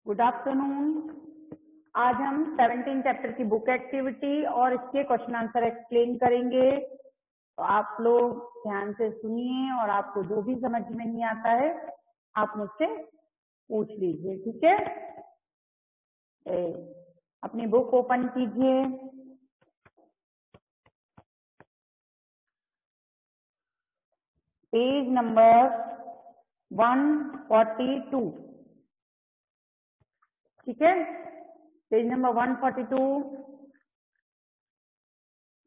Good afternoon. आज हम 17 chapter की बुक एक्टिविटी और इसके क्वेश्चन आंसर एक्सप्लेन करेंगे। तो आप लोग ध्यान से सुनिए और आपको जो भी समझ में नहीं आता है आप मुझसे पूछ लीजिए, ठीक है। अपनी बुक ओपन कीजिए। पेज नंबर 142, ठीक है। Page number 142।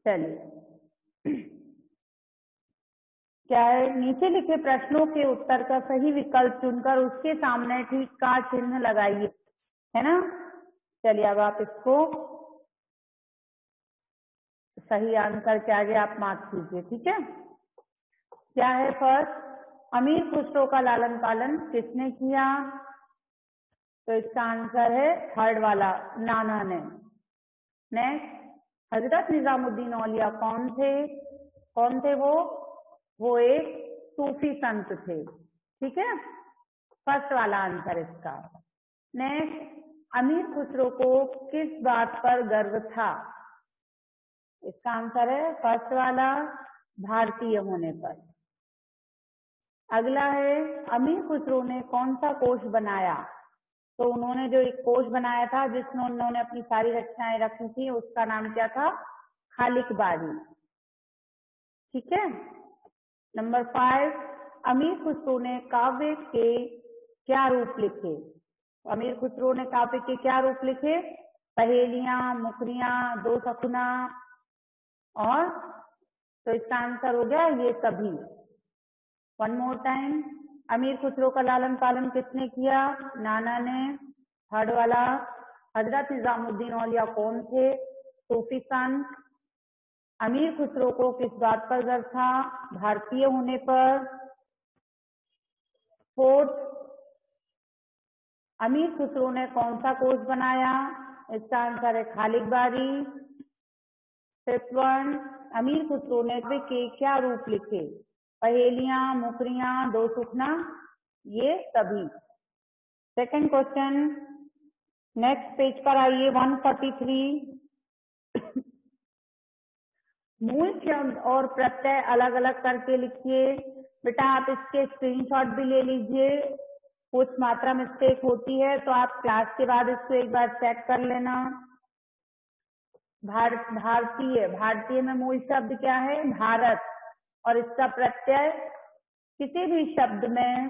चलिए, क्या है, नीचे लिखे प्रश्नों के उत्तर का सही विकल्प चुनकर उसके सामने ठीक का चिन्ह लगाइए, है ना। चलिए, अब आप इसको सही आंसर के आगे आप मार्क कीजिए, ठीक है। क्या है फर्स्ट, अमीर खुसरो का लालन पालन किसने किया? तो इसका आंसर है थर्ड वाला, नाना ने। नेक्स्ट, हजरत निजामुद्दीन औलिया कौन थे? कौन थे वो एक सूफी संत थे, ठीक है। फर्स्ट वाला आंसर इसका। नेक्स्ट, अमीर खुसरो को किस बात पर गर्व था? इसका आंसर है फर्स्ट वाला, भारतीय होने पर। अगला है, अमीर खुसरो ने कौन सा कोष बनाया? तो उन्होंने जो एक कोष बनाया था जिसमें उन्होंने अपनी सारी रचनाएं रखी थी, उसका नाम क्या था? खालिक बारी, ठीक है। नंबर 5, अमीर खुसरो ने काव्य के क्या रूप लिखे? अमीर खुसरो ने काव्य के क्या रूप लिखे? पहेलियां, मुखरियां, दो सखुना, और तो इसका आंसर हो गया ये सभी। वन मोर टाइम, अमीर खुसरो का लालन पालन किसने किया? नाना ने। थर्ड वाला, हजरत निजामुद्दीन औलिया कौन थे? सूफी संत। अमीर खुसरो को किस बात पर गर्व था? भारतीय होने पर। फोर्थ, अमीर खुसरो ने कौन सा कोष बनाया? इसका आंसर है खालिक बारी। फिफ्थ वन, अमीर खुसरो ने काव्य के क्या रूप लिखे? पहेलियां, मुखरियां, दो सुखना, ये सभी। सेकंड क्वेश्चन, नेक्स्ट पेज पर आइए, 143। मूल शब्द और प्रत्यय अलग अलग करके लिखिए। बेटा आप इसके स्क्रीनशॉट भी ले लीजिए। कुछ मात्रा मिस्टेक होती है तो आप क्लास के बाद इसको एक बार चेक कर लेना। भारतीय में मूल शब्द क्या है? भारत। और इसका प्रत्यय, किसी भी शब्द में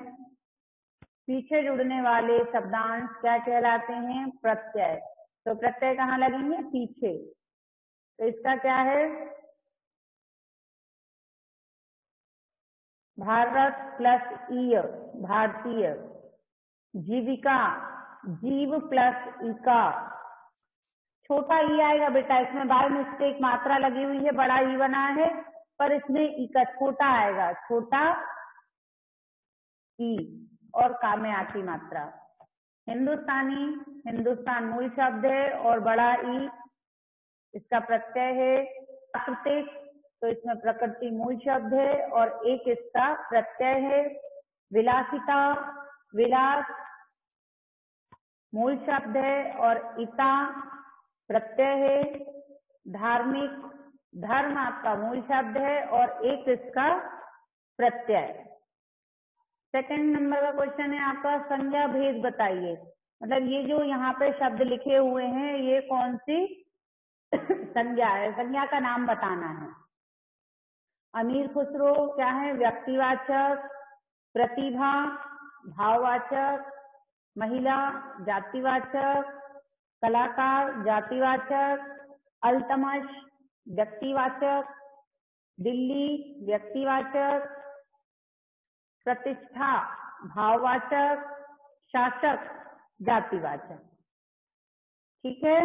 पीछे जुड़ने वाले शब्दांश क्या कहलाते हैं? प्रत्यय। तो प्रत्यय कहाँ लगेंगे? पीछे। तो इसका क्या है? भारत प्लस ईय, भारतीय। जीविका, जीव प्लस इका। छोटा ई आएगा बेटा, इसमें बाय मिस्टेक मात्रा लगी हुई है, बड़ा ई बना है, पर इसमें ई का छोटा आएगा, छोटा ई, और का में आती मात्रा। हिंदुस्तानी, हिंदुस्तान मूल शब्द है और बड़ा ई इसका प्रत्यय है। प्राकृतिक, तो इसमें प्रकृति मूल शब्द है और एक इसका प्रत्यय है। विलासिता, विलास मूल शब्द है और इता प्रत्यय है। धार्मिक, धर्म आपका मूल शब्द है और एक इसका प्रत्यय। सेकंड नंबर का क्वेश्चन है आपका, संज्ञा भेद बताइए। मतलब ये जो यहाँ पे शब्द लिखे हुए हैं ये कौन सी संज्ञा है? संज्ञा का नाम बताना है। अमीर खुसरो क्या है? व्यक्तिवाचक। प्रतिभा भाववाचक। महिला जातिवाचक। कलाकार जातिवाचक। अल्तमश व्यक्तिवाचक। दिल्ली व्यक्तिवाचक। प्रतिष्ठा भाववाचक। शासक जातिवाचक, ठीक है।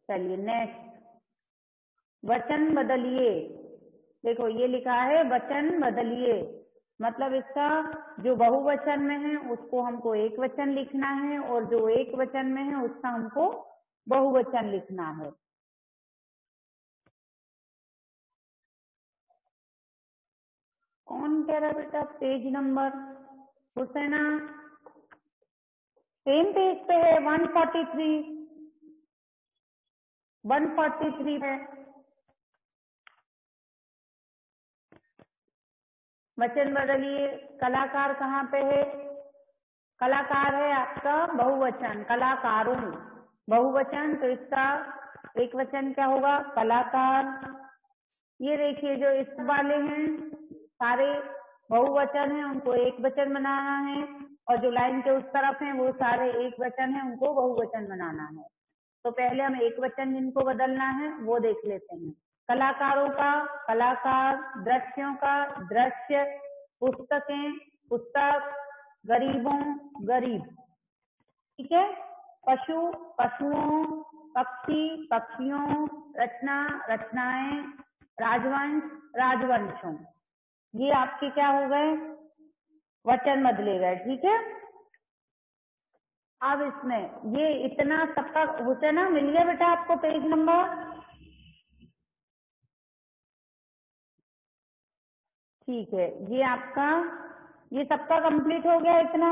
चलिए नेक्स्ट, वचन बदलिए। देखो ये लिखा है वचन बदलिए, मतलब इसका जो बहुवचन में है उसको हमको एक वचन लिखना है और जो एक वचन में है उसका हमको बहुवचन लिखना है। कौन कह रहा है बेटा page number? Husaina same page पे है, 143 है। वचन बदलिए। कलाकार कहाँ पे है? कलाकार है आपका बहुवचन, कलाकारों बहुवचन, तो इसका एक वचन क्या होगा? कलाकार। ये देखिए जो इस वाले हैं सारे बहुवचन हैं, उनको एक वचन बनाना है, और जो लाइन के उस तरफ हैं वो सारे एक वचन हैं, उनको बहुवचन बनाना है। तो पहले हम एक वचन जिनको बदलना है वो देख लेते हैं। कलाकारों का कलाकार, दृश्यों का दृश्य, पुस्तकें पुस्तक, गरीबों गरीब। ठीक है। पशु पशुओं, पक्षी पक्षियों, रचना रचनाएं, राजवंश राजवंशों। ये आपके क्या हो गए? वचन बदले गए। ठीक है। अब इसमें ये इतना सबका हुसैना मिल गया बेटा आपको पेज नंबर? ठीक है। ये आपका ये सबका कंप्लीट हो गया इतना?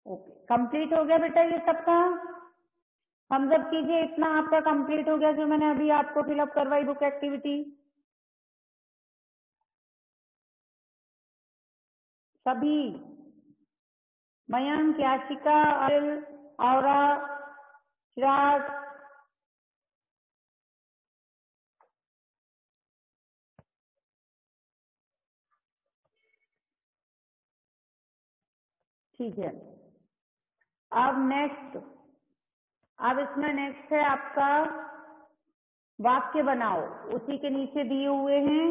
ओके, कंप्लीट हो गया बेटा ये सबका? हम सब कीजिए, इतना आपका कंप्लीट हो गया जो मैंने अभी आपको फिलअप करवाई बुक एक्टिविटी? सभी? मयंक, याशिका, अनिल, औरा, चिराग? ठीक है। अब नेक्स्ट, अब इसमें नेक्स्ट है आपका वाक्य बनाओ। उसी के नीचे दिए हुए हैं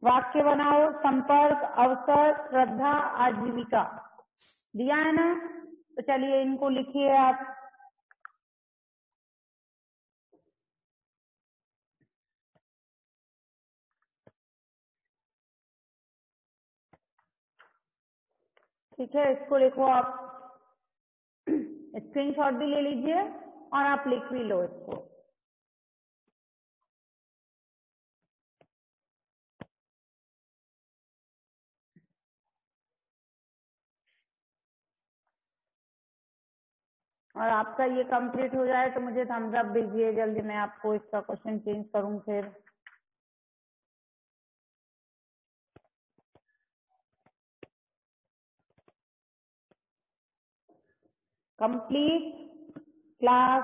वाक्य बनाओ। संपर्क, अवसर, श्रद्धा, आजीविका दिया है ना? तो चलिए इनको लिखिए आप। ठीक है, इसको लिखो आप, स्क्रीनशॉट भी ले लीजिए और आप लिख भी लो इसको। और आपका ये कंप्लीट हो जाए तो मुझे थम्स अप दीजिए जल्दी, मैं आपको इसका क्वेश्चन चेंज करूं फिर। कंप्लीट क्लास,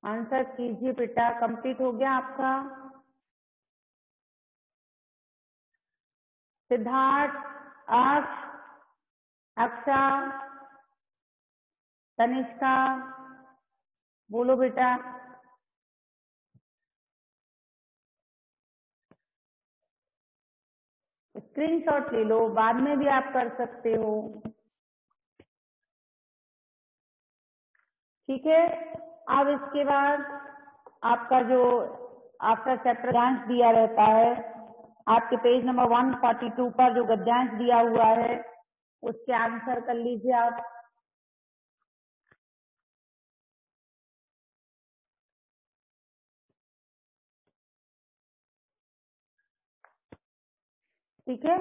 आंसर कीजिए बेटा। कंप्लीट हो गया आपका? सिद्धार्थ, अक्ष, अक्षा, तनिष्का, बोलो बेटा। स्क्रीनशॉट ले लो, बाद में भी आप कर सकते हो। ठीक है। अब इसके बाद आपका जो आफ्टर चैप्टर गद्यांश दिया रहता है, आपके पेज नंबर 142 पर जो गद्यांश दिया हुआ है उसके आंसर कर लीजिए आप। ठीक है।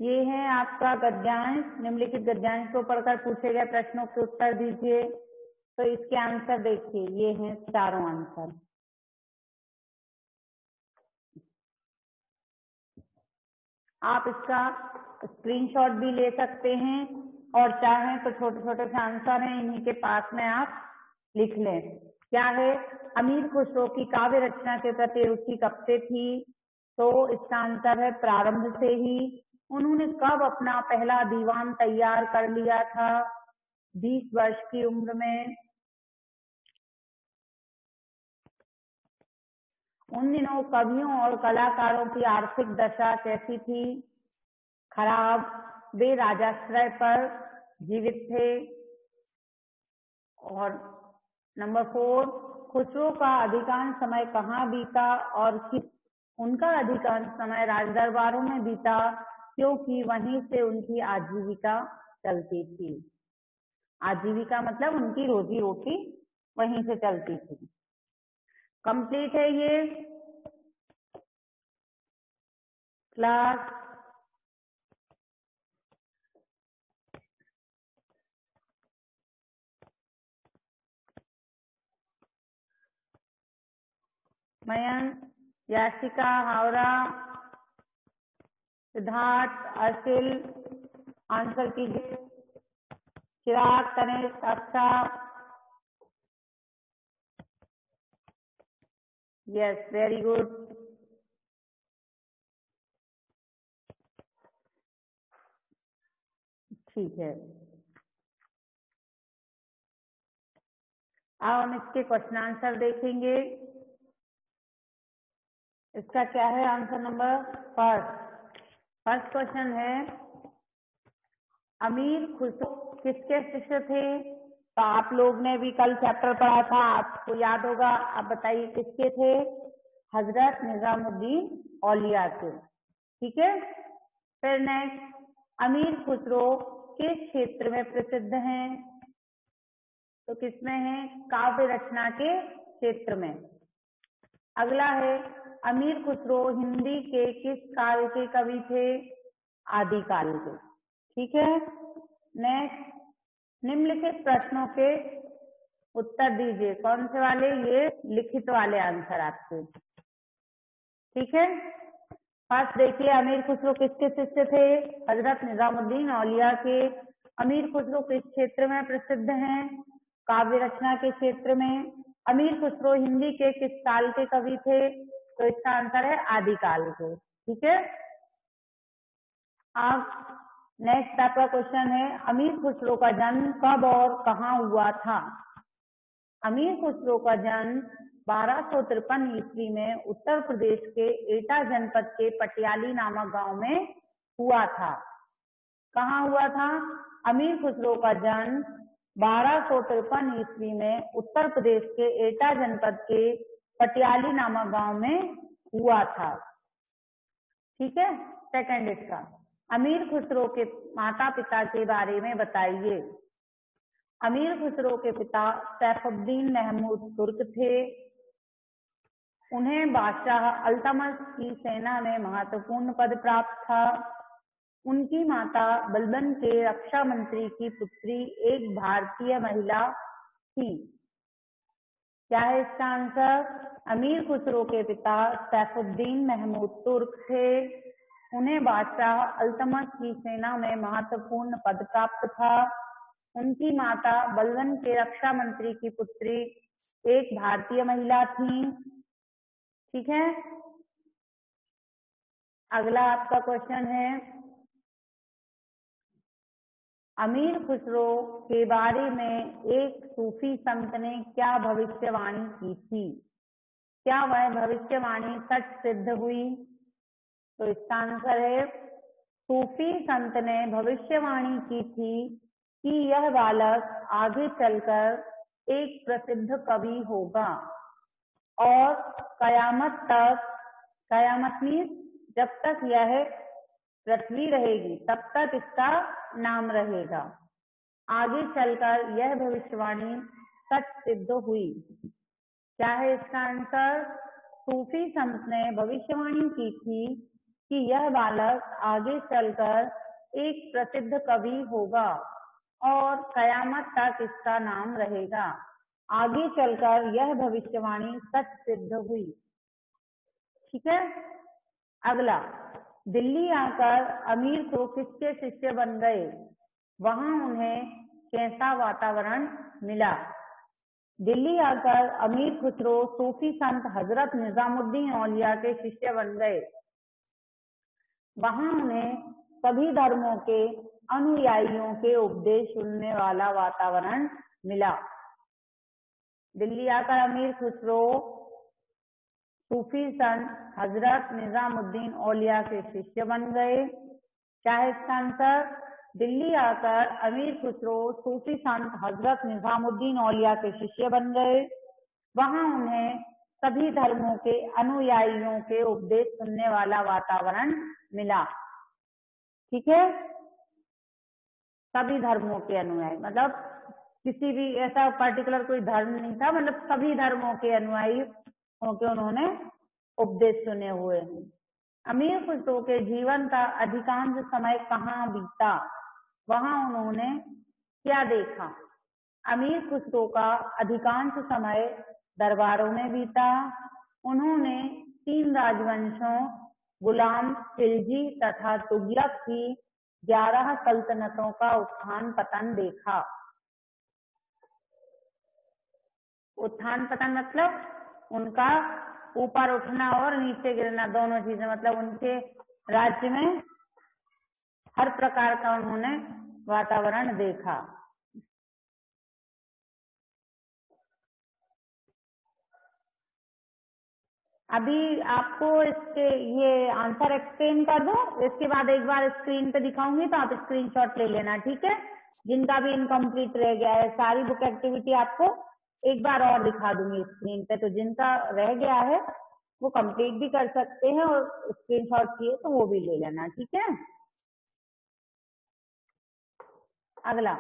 ये है आपका गद्यांश। निम्नलिखित गद्यांश को पढ़कर पूछे गए प्रश्नों के उत्तर दीजिए। तो इसके आंसर देखिए, ये हैं चारों आंसर। आप इसका स्क्रीनशॉट भी ले सकते हैं और चाहें तो छोटे छोटे से आंसर हैं, इन्हीं के पास में आप लिख लें। क्या है? अमीर खुसरो की काव्य रचना के प्रति रुचि कब से थी? तो इसका आंसर है प्रारंभ से ही। उन्होंने कब अपना पहला दीवान तैयार कर लिया था? 20 वर्ष की उम्र में। उन दिनों कवियों और कलाकारों की आर्थिक दशा कैसी थी? खराब। वे राजाश्रय पर जीवित थे। और नंबर 4, खुसरो का अधिकांश समय कहाँ बीता और किस? उनका अधिकांश समय राज दरबारों में बीता। क्योंकि वहीं से उनकी आजीविका चलती थी। आजीविका मतलब उनकी रोजी रोटी वहीं से चलती थी। कंप्लीट है ये क्लास। मयंक, याशिका, हावड़ा, सिद्धार्थ, अर्शिल आंसर कीजिए। Chirag, Tanishk, Aksha. Yes, very good. ठीक है, अब हम इसके क्वेश्चन आंसर देखेंगे। इसका क्या है आंसर नंबर फर्स्ट क्वेश्चन है, अमीर खुसरो किसके शिष्य थे? तो आप लोग ने भी कल चैप्टर पढ़ा था, आपको याद होगा। आप बताइए किसके थे? हजरत निजामुद्दीन औलिया के। ठीक है, फिर नेक्स्ट, अमीर खुसरो किस क्षेत्र में प्रसिद्ध हैं? तो किसमें है? काव्य रचना के क्षेत्र में। अगला है, अमीर खुसरो हिंदी के किस काल के कवि थे? आदिकाल के। ठीक है, नेक्स्ट, निम्नलिखित प्रश्नों के उत्तर दीजिए। कौन से वाले? ये लिखित वाले आंसर आपके। ठीक है, फर्स्ट देखिए, अमीर खुसरो किसके शिष्य थे? हजरत निजामुद्दीन औलिया के। अमीर खुसरो किस क्षेत्र में प्रसिद्ध हैं? काव्य रचना के क्षेत्र में। अमीर खुसरो हिंदी के किस काल के कवि थे? तो इसका आंसर है आदिकाल के। ठीक है, अब नेक्स्ट आपका क्वेश्चन है, अमीर खुसरो का जन्म कब और कहाँ हुआ था? अमीर खुसरो का जन्म 1253 ईस्वी में उत्तर प्रदेश के एटा जनपद के पटियाली नामक गांव में हुआ था। कहाँ हुआ था? अमीर खुसरो का जन्म 1253 ईस्वी में उत्तर प्रदेश के एटा जनपद के पटियाली नामक गांव में हुआ था। ठीक है, सेकंड इसका, अमीर खुसरो के माता पिता के बारे में बताइए। अमीर खुसरो के पिता सैफुद्दीन महमूद तुर्क थे। उन्हें बादशाह अल्तमश की सेना में महत्वपूर्ण पद प्राप्त था। उनकी माता बलबन के रक्षा मंत्री की पुत्री एक भारतीय महिला थी। क्या है इसका आंसर? अमीर खुसरो के पिता सैफुद्दीन महमूद तुर्क थे। उन्हें बादशाह अल्तमश की सेना में महत्वपूर्ण पद प्राप्त था। उनकी माता बलबन के रक्षा मंत्री की पुत्री एक भारतीय महिला थी। ठीक है, अगला आपका क्वेश्चन है, अमीर खुसरो के बारे में एक सूफी संत ने क्या भविष्यवाणी की थी? क्या वह भविष्यवाणी सच सिद्ध हुई? तो इसका आंसर है, सूफी संत ने भविष्यवाणी की थी कि यह बालक आगे चलकर एक प्रसिद्ध कवि होगा और कयामत तक, कयामत मीन्स जब तक यह पृथ्वी रहेगी तब तक इसका नाम रहेगा। आगे चलकर यह भविष्यवाणी सच सिद्ध हुई। क्या है इसका आंसर? सूफी संत ने भविष्यवाणी की थी कि यह बालक आगे चलकर एक प्रसिद्ध कवि होगा और कयामत तक इसका नाम रहेगा। आगे चलकर यह भविष्यवाणी सच सिद्ध हुई। ठीक है, अगला, दिल्ली आकर अमीर खुसरो किसके शिष्य बन गए? वहां उन्हें कैसा वातावरण मिला? दिल्ली आकर अमीर खुसरो सूफी संत हजरत निजामुद्दीन औलिया के शिष्य बन गए। वहां उन्हें सभी धर्मों के अनुयायियों के उपदेश सुनने वाला वातावरण मिला। दिल्ली आकर अमीर खुसरो सूफी संत हजरत निजामुद्दीन औलिया के शिष्य बन गए। क्या है इसका आंसर? दिल्ली आकर अमीर खुसरो सूफी संत हजरत निजामुद्दीन औलिया के शिष्य बन गए। वहां उन्हें सभी धर्मों के अनुयायियों के उपदेश सुनने वाला वातावरण मिला। ठीक है, सभी धर्मों के अनुयायी, मतलब किसी भी ऐसा पर्टिकुलर कोई धर्म नहीं था, मतलब सभी धर्मों के अनुयायी होकर उन्होंने उपदेश सुने हुए हैं। अमीर खुसरो के जीवन का अधिकांश समय कहाँ बीता, वहां उन्होंने क्या देखा? अमीर खुसरो का अधिकांश समय दरबारों में बीता। उन्होंने 3 राजवंशों गुलाम, खिलजी तथा तुगलक की 11 सल्तनतों का उत्थान पतन देखा। उत्थान पतन मतलब उनका ऊपर उठना और नीचे गिरना, दोनों चीजें, मतलब उनके राज्य में हर प्रकार का उन्होंने वातावरण देखा। अभी आपको इसके ये आंसर एक्सप्लेन कर दो, इसके बाद एक बार स्क्रीन पे दिखाऊंगी तो आप स्क्रीनशॉट ले लेना, ठीक है। जिनका भी इनकम्प्लीट रह गया है, सारी बुक एक्टिविटी आपको एक बार और दिखा दूंगी स्क्रीन पे, तो जिनका रह गया है वो कंप्लीट भी कर सकते हैं और स्क्रीनशॉट किए तो वो भी ले लेना, ठीक है। अगला,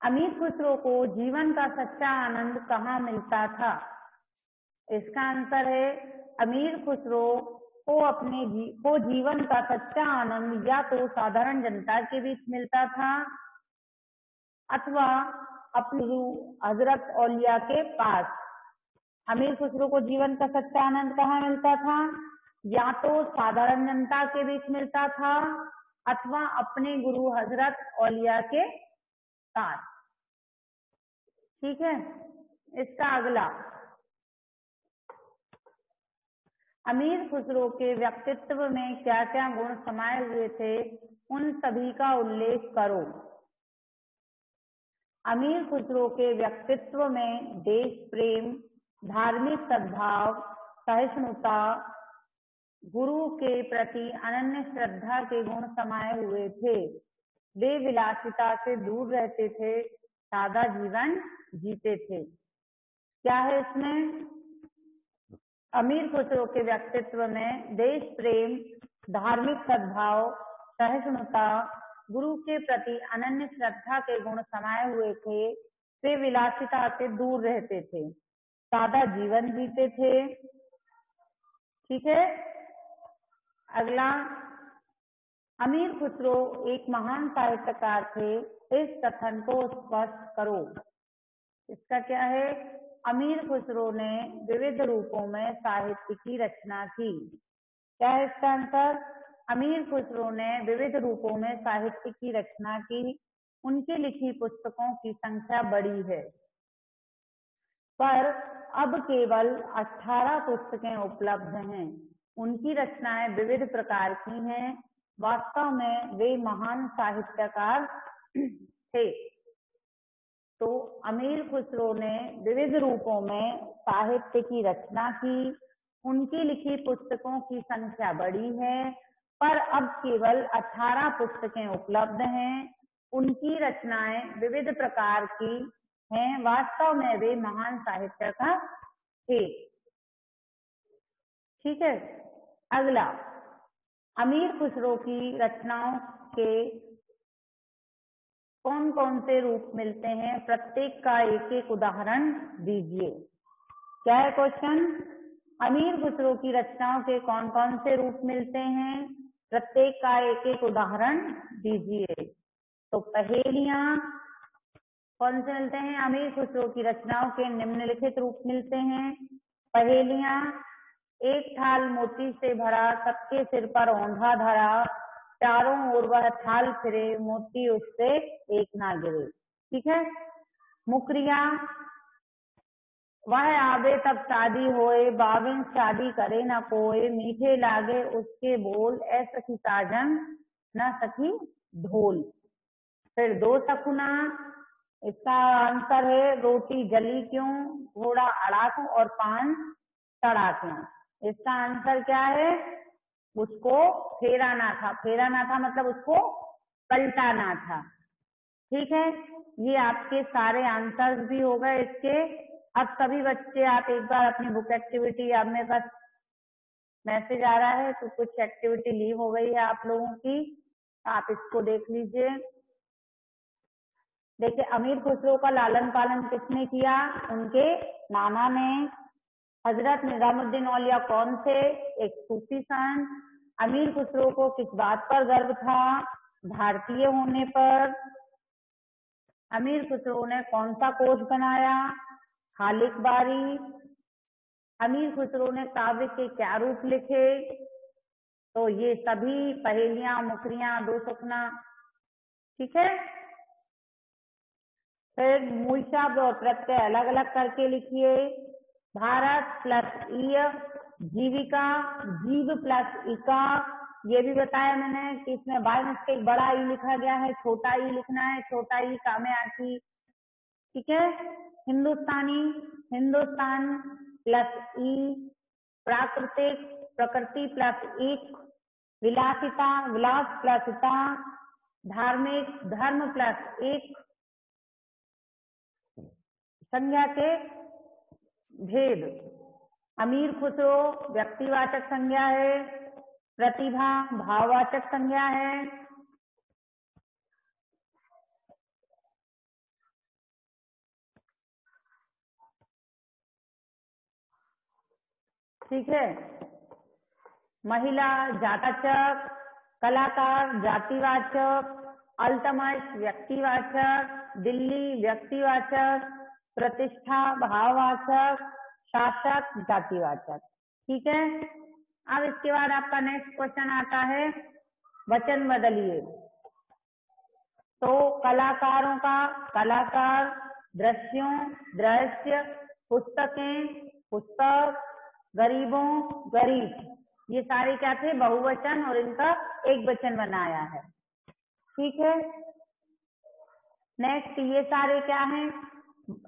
अमीर खुसरो को जीवन का सच्चा आनंद कहाँ मिलता था? इसका आंसर है अमीर खुसरो को जीवन का सच्चा आनंद या तो साधारण जनता के बीच मिलता था अथवा अपने गुरु हजरत औलिया के पास। अमीर खुसरो को जीवन का सच्चा आनंद कहाँ मिलता था? या तो साधारण जनता के बीच मिलता था अथवा अपने गुरु हजरत औलिया के पास, ठीक है। इसका अगला, अमीर खुसरो के व्यक्तित्व में क्या क्या गुण समाये हुए थे, उन सभी का उल्लेख करो। अमीर खुसरो के व्यक्तित्व में देश प्रेम, धार्मिक सद्भाव, सहिष्णुता, गुरु के प्रति अनन्य श्रद्धा के गुण समाये हुए थे। वे विलासिता से दूर रहते थे, सादा जीवन जीते थे। क्या है इसमें? अमीर खुसरो के व्यक्तित्व में देश प्रेम, धार्मिक सद्भाव, सहिष्णुता, गुरु के प्रति अनन्य श्रद्धा के गुण समाये हुए थे। वे विलासिता से दूर रहते थे, सादा जीवन जीते थे, ठीक है। अगला, अमीर खुसरो एक महान साहित्यकार थे, इस कथन को स्पष्ट करो। इसका क्या है? अमीर खुसरो ने विविध रूपों में साहित्य की रचना की। क्या है इसका आंसर? अमीर खुसरो ने विविध रूपों में साहित्य की रचना की। उनकी लिखी पुस्तकों की संख्या बड़ी है, पर अब केवल 18 पुस्तकें उपलब्ध हैं। उनकी रचनाएं विविध प्रकार की हैं। वास्तव में वे महान साहित्यकार थे। तो अमीर खुसरो ने विविध रूपों में साहित्य की रचना की। उनकी लिखी पुस्तकों की संख्या बड़ी है, पर अब केवल 18 पुस्तकें उपलब्ध हैं। उनकी रचनाएं विविध प्रकार की हैं। वास्तव में वे महान साहित्यकार थे, ठीक है। अगला, अमीर खुसरो की रचनाओं के कौन कौन से रूप मिलते हैं, प्रत्येक का एक एक उदाहरण दीजिए। क्या है क्वेश्चन? अमीर खुसरो की रचनाओं के कौन कौन से रूप मिलते हैं, प्रत्येक का एक एक उदाहरण दीजिए। तो पहेलियां कौन से मिलते हैं? अमीर खुसरो की रचनाओं के निम्नलिखित रूप मिलते हैं। पहेलियां, एक थाल मोती से भरा, सबके सिर पर औंधा धरा, चारों ओर वह थाल फिरे, मोती उससे एक ना गिरे, ठीक है। मुकरिया, वह आवे तब शादी होए, बाविन शादी करे न कोई, मीठे लागे उसके बोल, ऐ सखी साजन न सखी ढोल। फिर 2 सखुना, इसका आंसर है रोटी जली क्यों, घोड़ा अड़ा क्यों और पान चढ़ा क्यों। इसका आंसर क्या है? उसको फेराना था। फेराना था मतलब उसको पलटाना था, ठीक है। ये आपके सारे आंसर्स भी हो गए इसके। अब सभी बच्चे आप एक बार अपनी बुक एक्टिविटी, अब मेरे पास मैसेज आ रहा है तो कुछ एक्टिविटी लीव हो गई है आप लोगों की, आप इसको देख लीजिए। देखिए, अमीर खुसरो का लालन पालन किसने किया? उनके नाना ने। हजरत निजामुद्दीन औलिया कौन थे? एक सूफी संत। अमीर खुसरो को किस बात पर गर्व था? भारतीय होने पर। अमीर खुसरो ने कौन सा कोष बनाया? खालिक बारी। अमीर खुसरो ने काव्य के क्या रूप लिखे? तो ये सभी पहेलियां, मुकरियां, दो सुखना। ठीक है। फिर मूल शब्द और प्रत्यय अलग अलग करके लिखिए। भारत प्लस ईय, जीविका, जीव प्लस इका। ये भी बताया मैंने कि इसमें बाय मिस्टेक बड़ा ई लिखा गया है, छोटा ई लिखना है, छोटा ई कामे आती। ठीक है। हिंदुस्तानी, हिंदुस्तान प्लस ई। प्राकृतिक, प्रकृति प्लस इक। विलासिता, विलास प्लस ता। धार्मिक, धर्म प्लस एक। संज्ञा के भेद। अमीर खुसरो व्यक्तिवाचक संज्ञा है। प्रतिभा भाववाचक संज्ञा है। ठीक है। महिला जातिवाचक, कलाकार जातिवाचक, अल्तमश व्यक्तिवाचक, दिल्ली व्यक्तिवाचक, प्रतिष्ठा भाववाचक, शासक जातिवाचक। ठीक है। अब इसके बाद आपका नेक्स्ट क्वेश्चन आता है, वचन बदलिए। तो कलाकारों का कलाकार, दृश्यों दृश्य, पुस्तकें पुस्तक, गरीबों गरीब। ये सारे क्या थे? बहुवचन, और इनका एक वचन बनाया है। ठीक है। नेक्स्ट, ये सारे क्या हैं?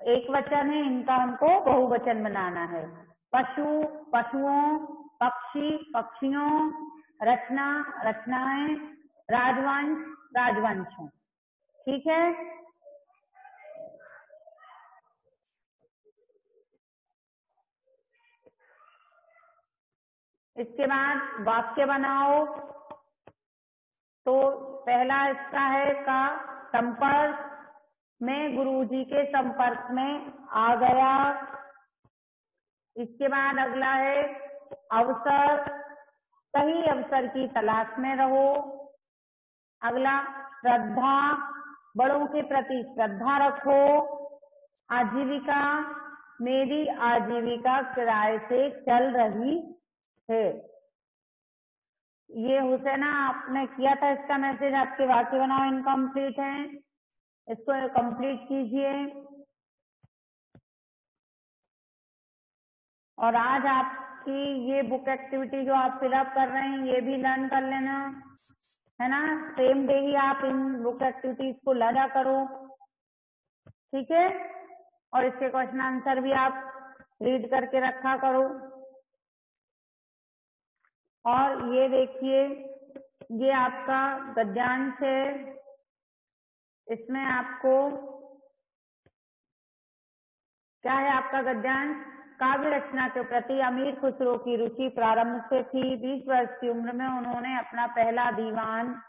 एक वचन है, इनका हमको बहुवचन बनाना है। पशु पशुओं, पक्षी पक्षियों, रचना रचनाएं, राजवंश राजवंशों। ठीक है। इसके बाद वाक्य बनाओ। तो पहला इसका है का संपर्क में, गुरुजी के संपर्क में आ गया। इसके बाद अगला है अवसर, सही अवसर की तलाश में रहो। अगला श्रद्धा, बड़ों के प्रति श्रद्धा रखो। आजीविका, मेरी आजीविका किराए से चल रही है। ये हुसैना आपने किया था इसका मैसेज, आपके वाक्य बनाओ इनकम्प्लीट हैं, इसको कंप्लीट कीजिए। और आज आपकी ये बुक एक्टिविटी जो आप फिलअप कर रहे हैं, ये भी लर्न कर लेना है ना। सेम डे ही आप इन बुक एक्टिविटीज को लगा करो। ठीक है। और इसके क्वेश्चन आंसर भी आप रीड करके रखा करो। और ये देखिए, ये आपका गद्यांश है। इसमें आपको क्या है? आपका गद्यांश, काव्य रचना के प्रति अमीर खुसरो की रुचि प्रारंभ से थी। 20 वर्ष की उम्र में उन्होंने अपना पहला दीवान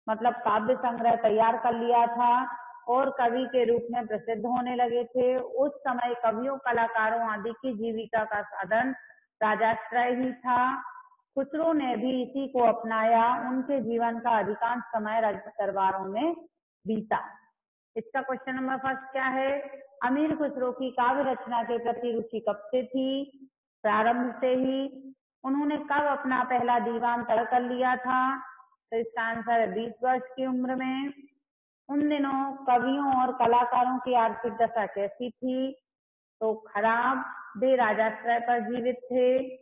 मतलब काव्य संग्रह तैयार कर लिया था और कवि के रूप में प्रसिद्ध होने लगे थे। उस समय कवियों, कलाकारों आदि की जीविका का साधन राजाश्रय ही था। खुसरो ने भी इसी को अपनाया। उनके जीवन का अधिकांश समय राज्य दरबारों में बीता। इसका क्वेश्चन नंबर फर्स्ट क्या है? अमीर खुसरो की काव्य रचना के प्रति रुचि कब से थी? प्रारंभ से ही। उन्होंने कब अपना पहला दीवान तय कर लिया था? तो इसका आंसर है 20 वर्ष की उम्र में। उन दिनों कवियों और कलाकारों की आर्थिक दशा कैसी थी? तो खराब, वे राजाश्रय पर जीवित थे।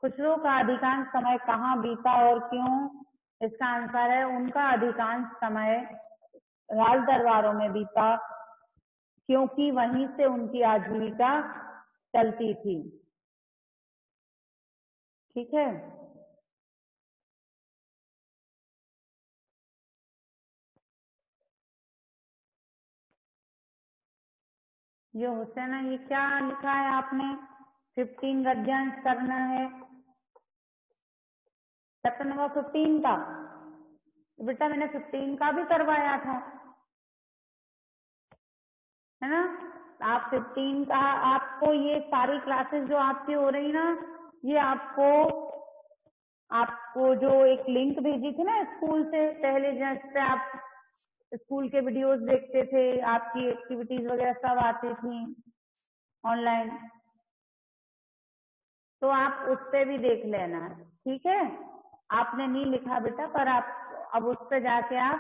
खुसरो का अधिकांश समय कहाँ बीता और क्यों? इसका आंसर है उनका अधिकांश समय राज दरबारों में बीता, क्योंकि वहीं से उनकी आजीविका चलती थी। ठीक है। ये हुसैना, ये क्या लिखा है आपने? 15 गद्यांश करना है, चैप्टर नंबर 15 का। बेटा मैंने 15 का भी करवाया था, है ना। आप 15 का, आपको ये सारी क्लासेस जो आपकी हो रही ना, ये आपको जो एक लिंक भेजी थी ना स्कूल से पहले, जिस पे आप स्कूल के वीडियोस देखते थे, आपकी एक्टिविटीज वगैरह सब आती थी ऑनलाइन, तो आप उस पे भी देख लेना, ठीक है। आपने नहीं लिखा बेटा, पर आप अब उस पे जाके आप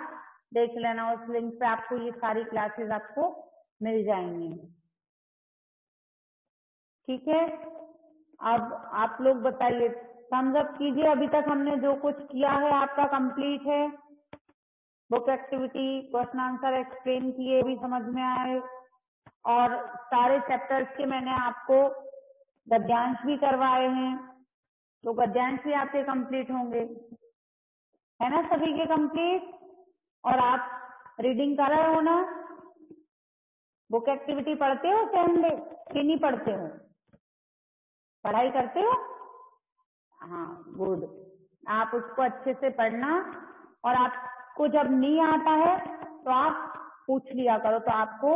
देख लेना, उस लिंक पे आपको ये सारी क्लासेस आपको मिल जाएंगी, ठीक है। अब आप लोग बताइए, थम्स अप कीजिए। अभी तक हमने जो कुछ किया है आपका कंप्लीट है, book activity, question answer explain किए, भी समझ में आए, और सारे चैप्टर्स के मैंने आपको गद्यांश भी करवाए हैं, तो गद्यांश भी आपके कंप्लीट होंगे, है ना, सभी के कंप्लीट। और आप रीडिंग कर रहे हो ना, बुक एक्टिविटी पढ़ते हो संडे कि नहीं पढ़ते हो, पढ़ाई करते हो? हाँ, गुड। आप उसको अच्छे से पढ़ना, और आपको जब नहीं आता है तो आप पूछ लिया करो, तो आपको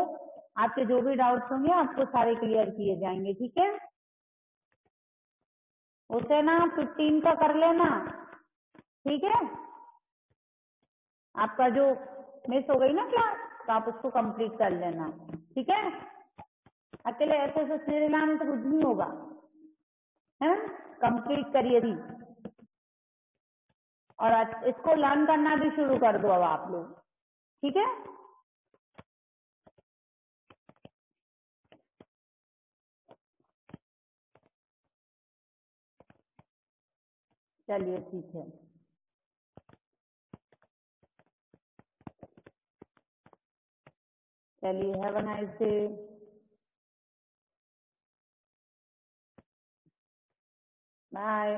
आपके जो भी डाउट्स होंगे आपको सारे क्लियर किए जाएंगे, ठीक है। उसे ना 15 का कर लेना, ठीक है। आपका जो मिस हो गई ना क्लास, तो आप उसको कंप्लीट कर लेना, ठीक है। अकेले ऐसे ऐसे सीधे लाने से कुछ नहीं होगा, है, कंप्लीट करिए थी। और इसको लर्न करना भी शुरू कर दो अब आप लोग, ठीक है। चलिए ठीक है, चलिए, have a nice day. Bye.